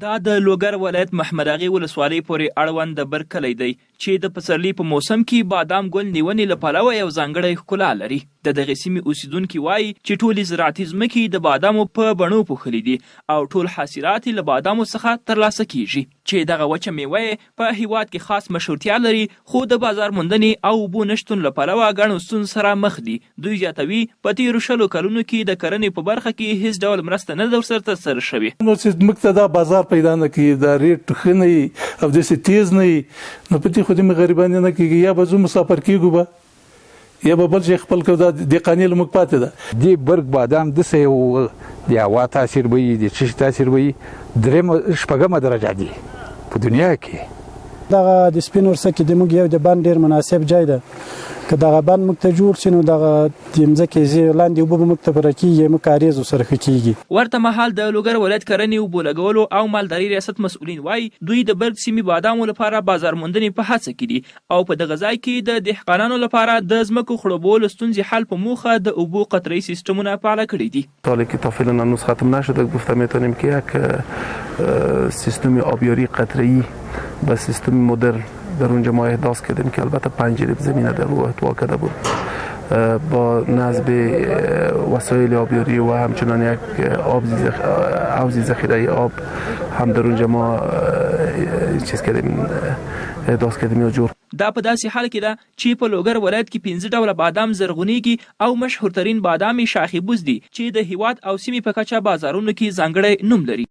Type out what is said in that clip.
دا د لوګر ولایت محمد اغې ولسوالۍ پورې اړوند د برکلی دی چې د پسرلي په موسم کې بادام ګل نیونې له پلوه یو ځانګړی ښکلا لري. د دغې سیمې اوسیدونکي وایي چې ټولې زراعتي ځمکې د بادامو په بڼو پوښلي دي او ټول حاصلات له بادامو څخه ترلاسه کیږي چې دغه وچه میوه په هیواد کې خاص مشهورتیا لري، خو د بازار موندنې او اوبو نشتون له پلوه ګڼو ستونزو سره مخ دي. دوی زیاتوي په تېرو 20 کلونو کې د کرنې په برخه کې هیڅ ډول مرسته نه ده ورسره ترسره شوې. نو چې موږ ته دا بازار پیدا نه کړي، دا ریټ ښه نه وي او داسې تیز نه وي، نو په دې خو دې غریبانې نه کېږي. یا به زه مسافر کېږو به یا به بل شي خپل کوو. دا دهقاني له موږ پاتې ده. دې برګ بادام داسې یو د هوا تاثیر به وي، د څه شي تاثیر به وي. شپږمه درجه دي په دنیا کې. دغه د سپین ورسه کې د موږ یو د بند ډېر مناسب ځای ده. که دغه بند موږ ته جوړ شي نو دغه د مځکې لاندې اوبه به موږ ته پوره کېږي، موږ کاریز ورسره ښه کېږي. ورته مهال د لوګر ولایت کرنې اوبو لګولو او مالداري ریاست مسؤلین وایي دوی د برګ سیمې بادامو لپاره بازار موندنې په هڅه کې دي او په دغه ځای کې د دهقانانو لپاره د ځمکو خړوبولو ستونزې حل په موخه د اوبو قطره‌ای سیستمونه فعال کړي دي. سالی که تا فعلا هنوز ختم نشده گفته میتونیم که یک سیستم آبیاری قطره‌ای به سیستم مدرن در اونجا ما احداث کردیم که البته 5 جریب زمینه در او احتوا کرده بود با نصب وسایل آبیاری و همچنان یک حوض ذخیره آب هم در اونجا ما چیز کردیم، احداث کردیم یا جور. دا په داسې حال کې ده چې په لوګر ولایت کې 15 ډوله بادام زرغونیږي او مشهورترین بادام شاخي بوز دي چې د هیواد او سیمې په کچه بازارونو کې ځانګړی نوم لري.